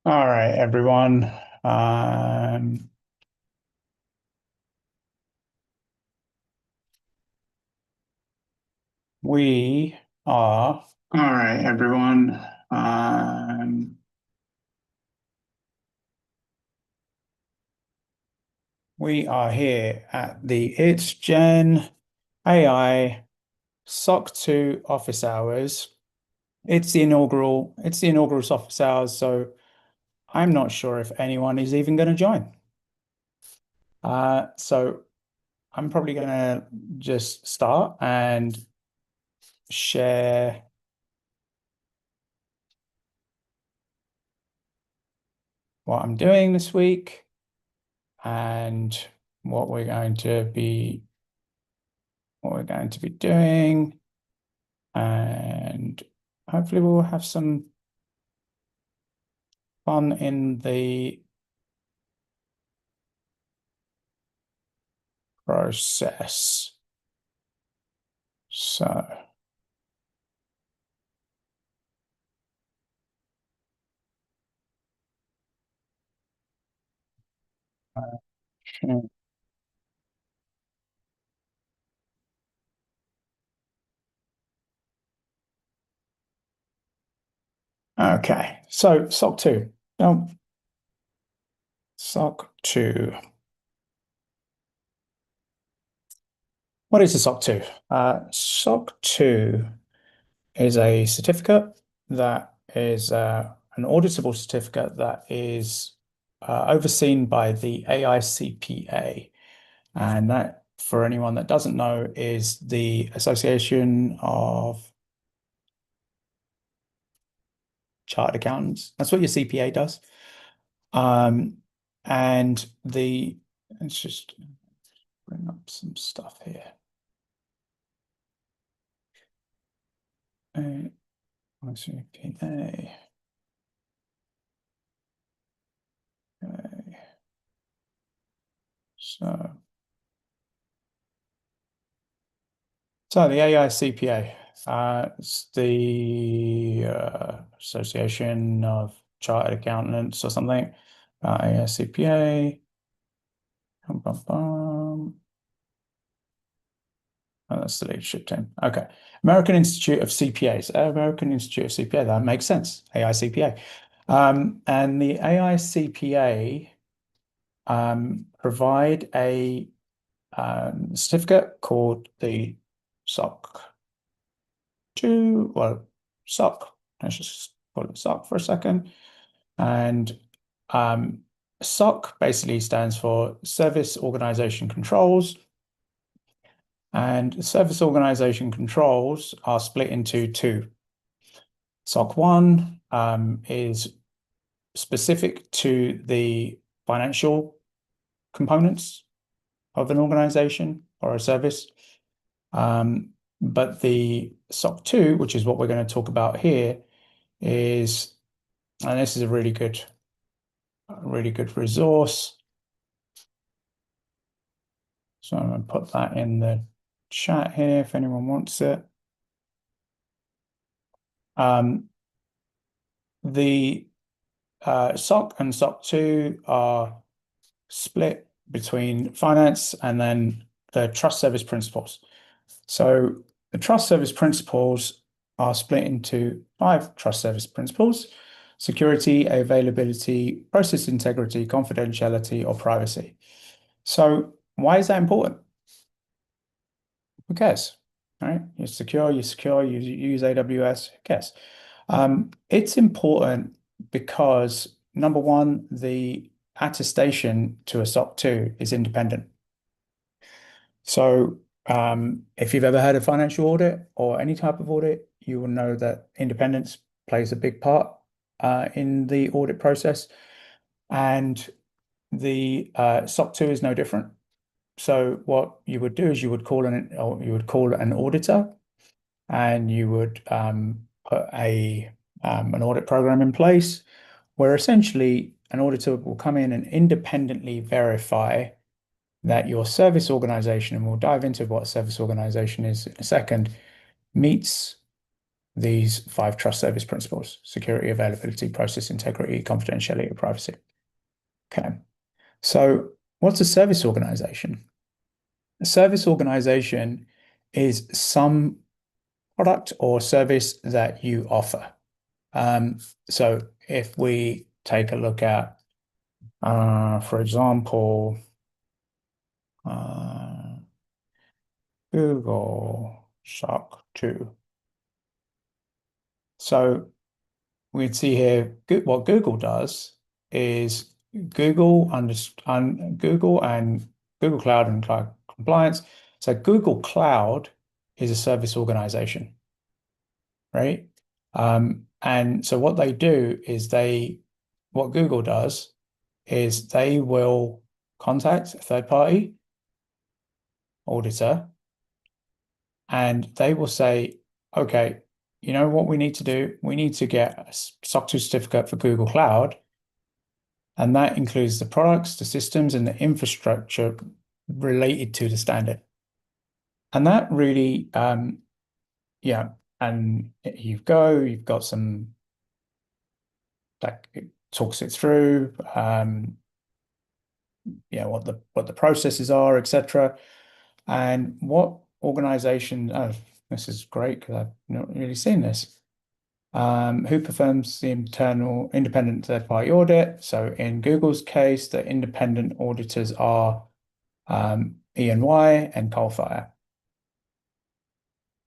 All right, everyone. Um, we all right, everyone. Um, we are here at the It's Gen AI SOC 2 office hours. It's the inaugural office hours, so I'm not sure if anyone is even going to join. So I'm probably going to just start and share what I'm doing this week and what we're going to be doing, and hopefully we'll have some fun in the process. So, okay, so SOC 2. No, SOC 2. What is a SOC 2? SOC 2 is a certificate that is an auditable certificate that is overseen by the AICPA. And that, for anyone that doesn't know, is the Association of Chartered Accountants. That's what your CPA does. Um, and let's just bring up some stuff here. CPA. Okay. So the AICPA, it's the Association of Chartered Accountants or something. AICPA. Bum, bum, bum. Oh, that's the leadership team. Okay. American Institute of CPAs. American Institute of CPA. That makes sense. AICPA. And the AICPA provide a certificate called the SOC 2, well, SOC. Let's just call it SOC for a second. And SOC basically stands for Service Organization Controls. And service organization controls are split into two. SOC 1 is specific to the financial components of an organization or a service. But the SOC 2, which is what we're going to talk about here, is, and this is a really good resource. So I'm going to put that in the chat here if anyone wants it. The SOC and SOC 2 are split between finance and then the trust service principles. So the trust service principles are split into 5 trust service principles: security, availability, process integrity, confidentiality, or privacy. So why is that important? Who cares? All right, you're secure, you use AWS, who cares? It's important because number one, the attestation to a SOC 2 is independent. So if you've ever had a financial audit or any type of audit, you will know that independence plays a big part in the audit process. And the SOC 2 is no different. So what you would do is you would call an auditor, and you would put an audit program in place where essentially an auditor will come in and independently verify that your service organization, and we'll dive into what service organization is in a second, meets these 5 trust service principles: security, availability, process integrity, confidentiality, privacy. Okay. So what's a service organization? A service organization is some product or service that you offer. So if we take a look at, for example, Google SOC 2. So we'd see here what Google does is Google and Google Cloud and cloud compliance. So Google Cloud is a service organization, right? And so what they do is what Google does is they will contact a third party auditor and they will say, okay, you know what we need to do? We need to get a SOC 2 certificate for Google Cloud. And that includes the products, the systems, and the infrastructure related to the standard. And that really, yeah, and you've got some like it talks it through, what the processes are, etc. And what organization, oh, this is great because I've not really seen this. Who performs the internal independent third-party audit? So in Google's case, the independent auditors are E&Y and Coalfire.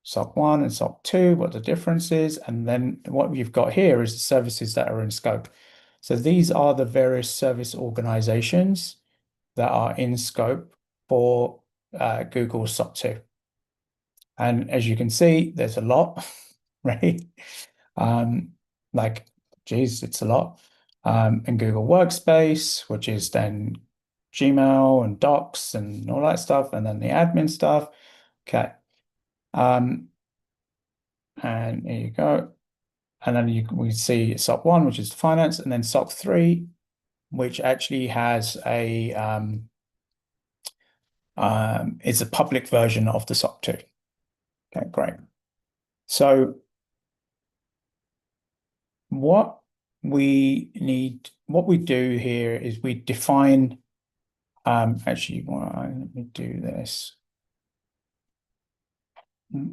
SOC 1 and SOC 2, what the difference is, and then what you've got here is the services that are in scope. So these are the various service organizations that are in scope for Google SOC 2. And as you can see, there's a lot, right? Like, geez, it's a lot. And Google Workspace, which is then Gmail and Docs and all that stuff, and then the admin stuff. Okay. And there you go. And then we see SOC 1, which is the finance, and then SOC 3, which actually has it's a public version of the SOC 2. Okay, great. So what we do here is we define, actually, well, let me do this. Because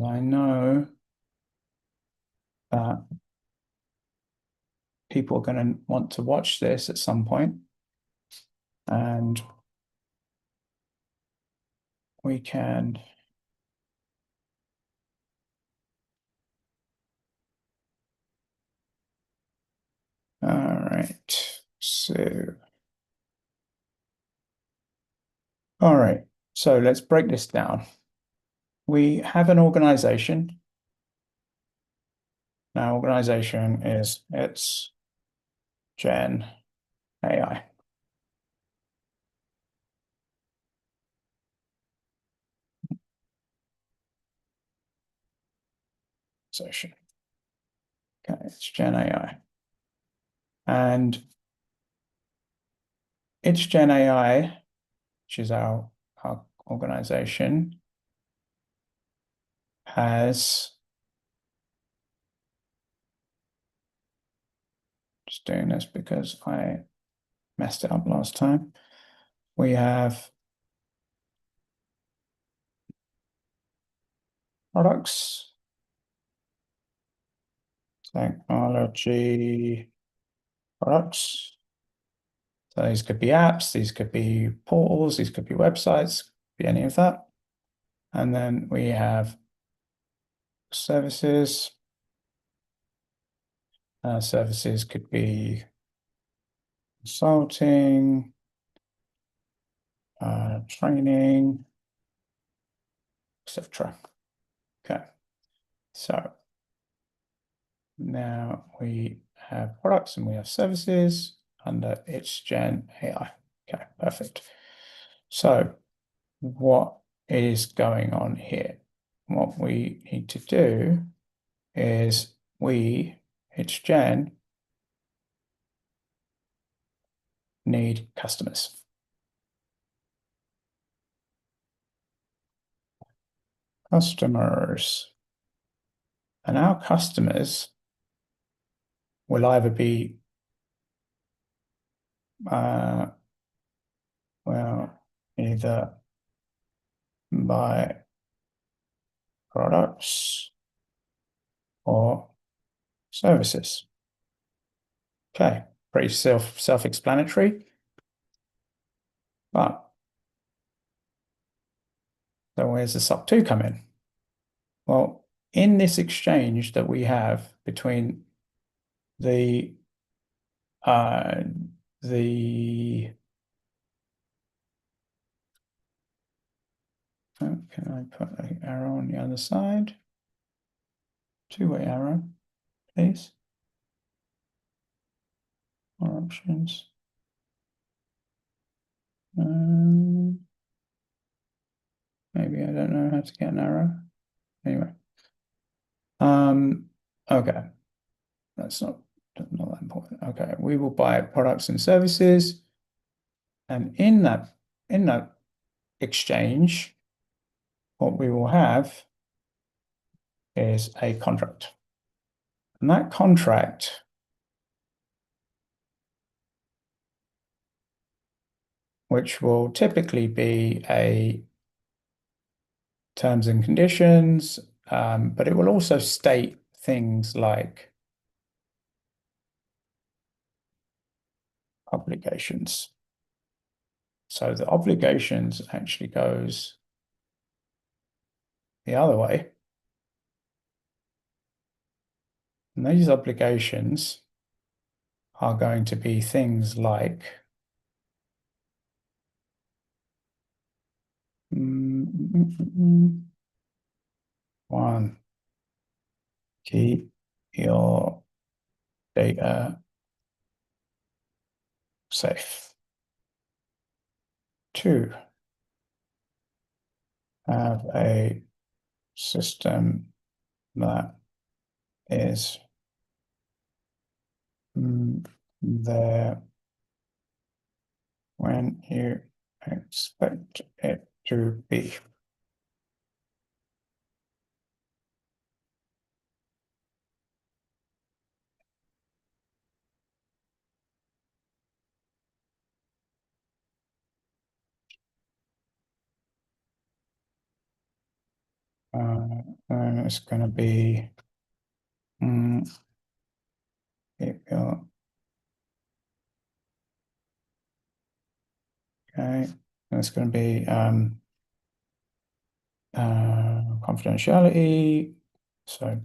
I know that people are going to want to watch this at some point, and we can. All right. So, all right. So let's break this down. We have an organization. Now, organization it's Gen AI. Session. Okay, it's Gen AI. And it's Gen AI, which is our organization, has, just doing this because I messed it up last time. We have products, technology, products. So these could be apps, these could be portals, these could be websites, be any of that. And then we have services. Services could be consulting, training, etc. Okay, so now we have products and we have services under It's Gen AI. Okay, perfect. So what is going on here? What we need to do is It's Gen, need customers. customers. And our customers will either be, well, either buy products or services. Okay, pretty self-explanatory. But so where's the SOC 2 come in? Well, in this exchange that we have between the can I put an arrow on the other side? Two-way arrow, please. More options. Maybe I don't know how to get an arrow. Anyway. Okay. That's not that important. Okay, we will buy products and services. And in that exchange, what we will have is a contract. And that contract which will typically be a terms and conditions, but it will also state things like obligations. So the obligations actually goes the other way. And these obligations are going to be things like one, keep your data safe. Two, have a system that is there when you expect it to be. And it's going to be okay. It's going to be confidentiality, so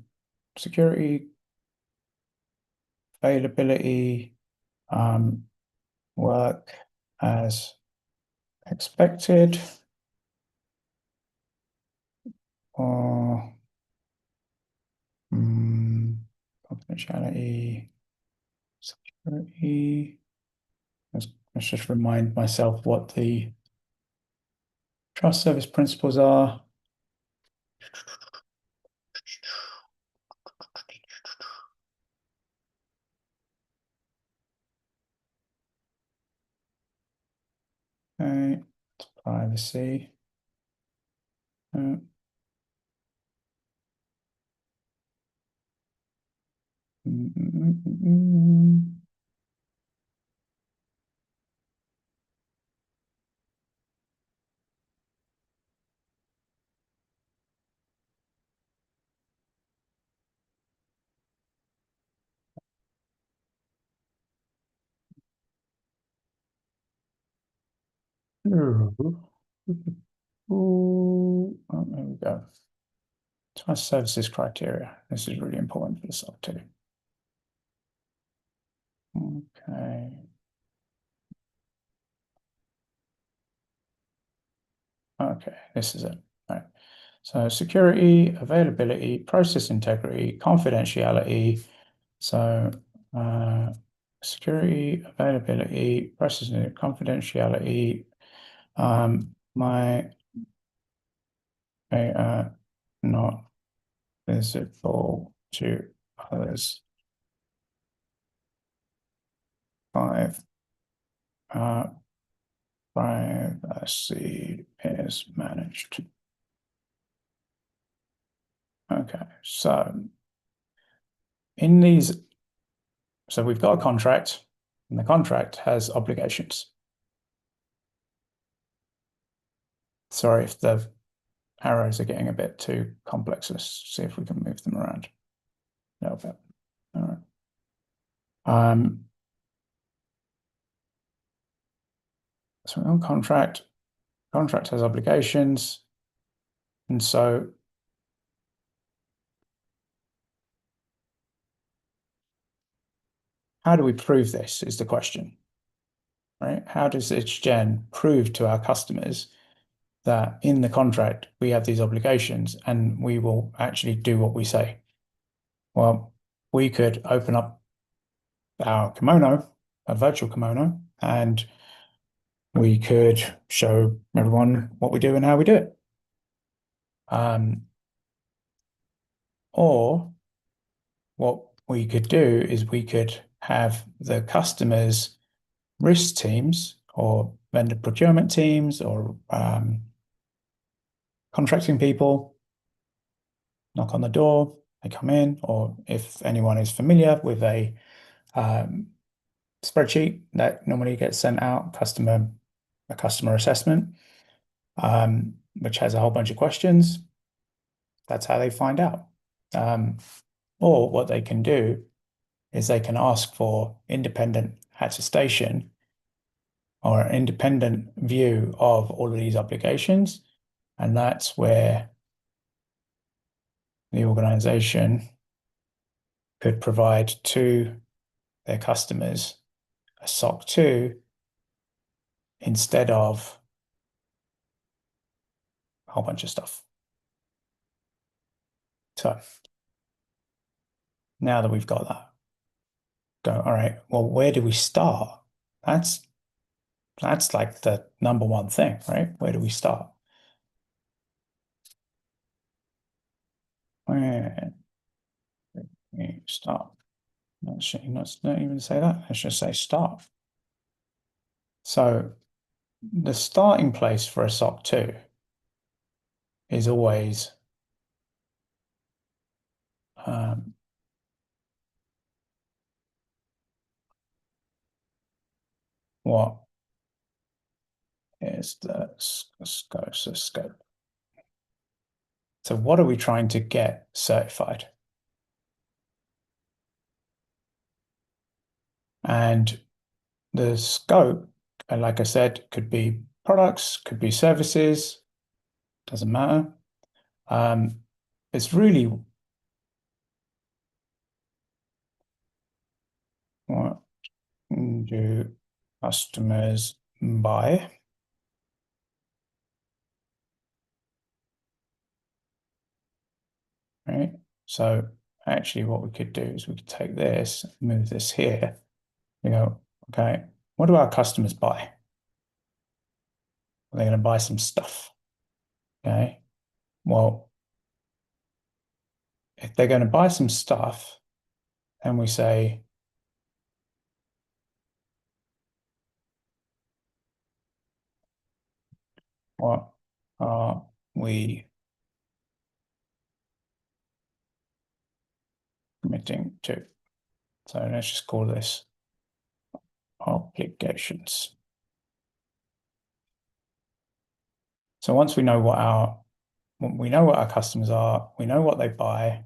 security, availability, work as expected, or confidentiality, security. Let's just remind myself what the trust service principles are. Okay, privacy. Oh, there we go. Trust services criteria. This is really important for the SOC 2. Okay. Okay, this is it. All right. So security, availability, process integrity, confidentiality. So security, availability, process confidentiality. My not visible to others. 5. Privacy is managed. Okay, so in these, so we've got a contract, and the contract has obligations. Sorry if the arrows are getting a bit too complex. Let's see if we can move them around a little bit. All right. So on contract has obligations, and so how do we prove this is the question, right? How does HGen prove to our customers that in the contract we have these obligations and we will actually do what we say? Well, we could open up our kimono, a virtual kimono, and we could show everyone what we do and how we do it. Or what we could do is we could have the customers' risk teams or vendor procurement teams or contracting people knock on the door, they come in, or if anyone is familiar with a spreadsheet that normally gets sent out, a customer assessment, which has a whole bunch of questions. That's how they find out. Or what they can do is they can ask for independent attestation or an independent view of all of these obligations. And that's where the organization could provide to their customers a SOC 2 instead of a whole bunch of stuff. So now that we've got that, go, all right, well, where do we start? That's like the number one thing, right? Where do we start? Where do we start? Let's not even say that. Let's just say start. So the starting place for a SOC 2 is always what is the scope? So what are we trying to get certified? And the scope, like I said, could be products, could be services, doesn't matter. It's really what do customers buy? Right? So actually what we could do is we could take this, move this here. We go, okay, what do our customers buy? They're going to buy some stuff. Okay. Well, if they're going to buy some stuff, and we say, what are we committing to? So let's just call this obligations. So once we know what our customers are, we know what they buy.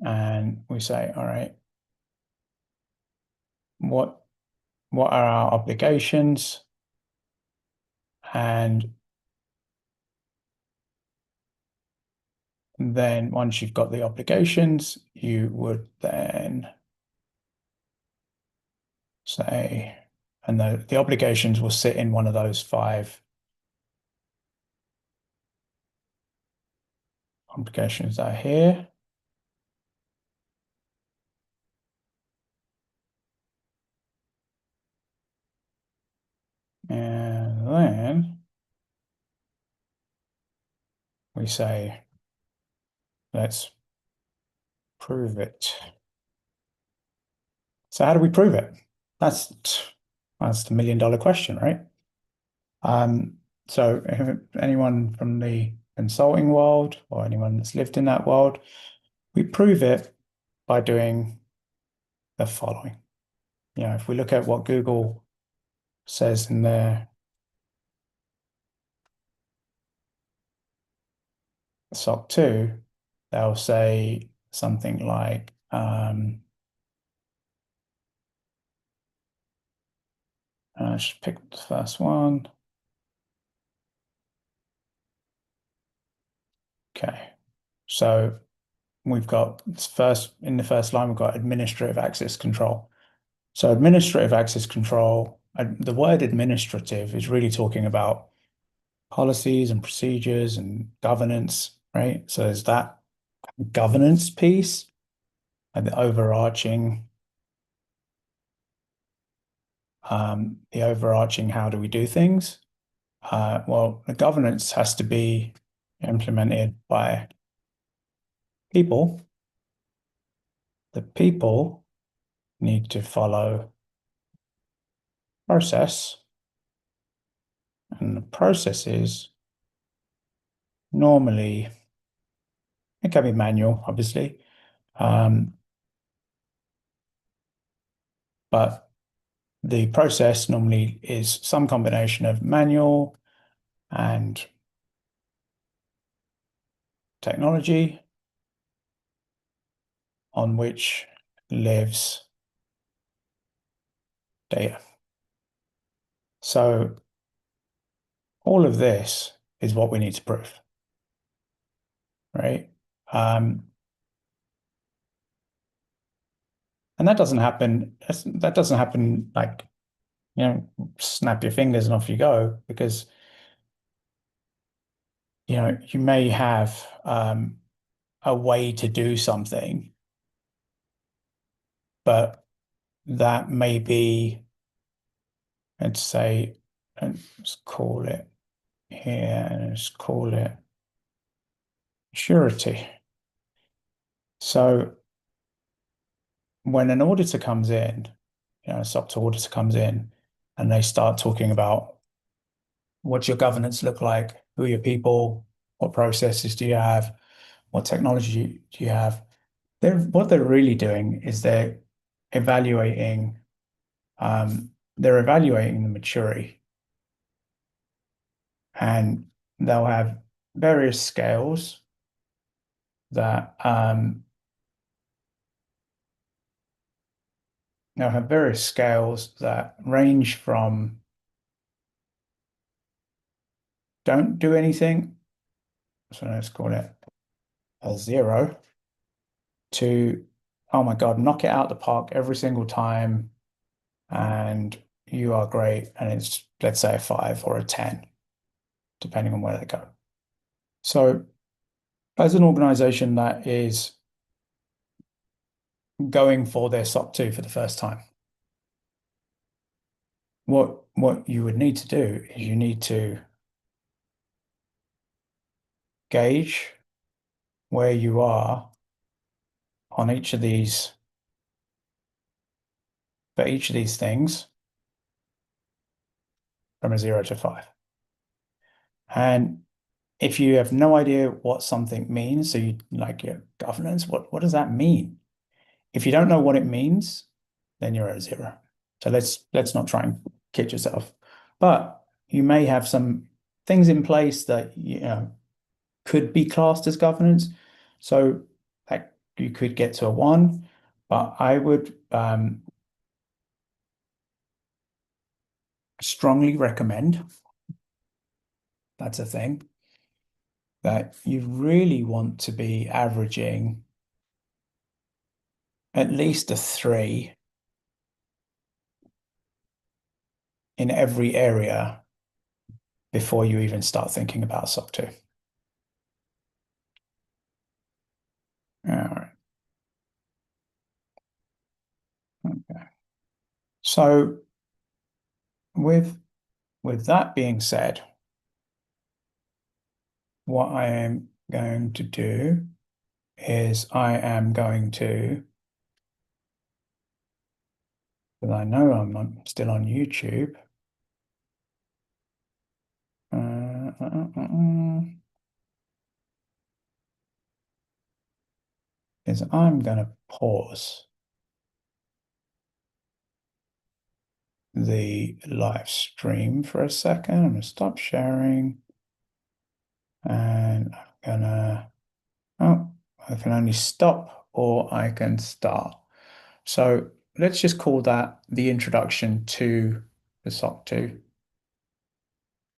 And we say, all right, what are our obligations? And then once you've got the obligations, you would then say, and the obligations will sit in one of those 5 obligations that are here. And then we say, let's prove it. So how do we prove it? That's the million-dollar question, right? So if anyone from the consulting world or anyone that's lived in that world, we prove it by doing the following. If we look at what Google says in their SOC 2, they'll say something like, I should pick the first one. Okay. So we've got in the first line, we've got administrative access control. So administrative access control, the word administrative is really talking about policies and procedures and governance, right? So there's that governance piece and the overarching how do we do things? Well, the governance has to be implemented by people. The people need to follow process, and the processes normally it can be manual, obviously, but the process normally is some combination of manual and technology on which lives data. So all of this is what we need to prove, right? And that doesn't happen. That doesn't happen like, snap your fingers and off you go, because you may have a way to do something, but that may be, let's say, and let's call it here, and let's call it surety. So when an auditor comes in, a SOC 2 auditor comes in, and they start talking about what's your governance look like, who are your people, what processes do you have, what technology do you have? What they're really doing is evaluating they're evaluating the maturity, and they'll have various scales that range from don't do anything, so let's call it a 0, to, oh my God, knock it out the park every single time and you are great, and it's, let's say, a 5 or a 10, depending on where they go. So as an organization that is going for their SOC 2 for the first time, what you would need to do is you need to gauge where you are on each of these, for each of these things, from a 0 to 5. And if you have no idea what something means, so you like your governance, what does that mean? If you don't know what it means, then you're at a 0. So let's not try and kid yourself. But you may have some things in place that could be classed as governance. So like you could get to a 1, but I would strongly recommend, that's a thing, that you really want to be averaging at least a 3 in every area before you even start thinking about SOC 2. All right. Okay. So with that being said, what I am going to do is I am going to Because I know still on YouTube. Is I'm going to pause the live stream for a second. I'm going to stop sharing and I can only stop or I can start. So let's just call that the introduction to the SOC 2.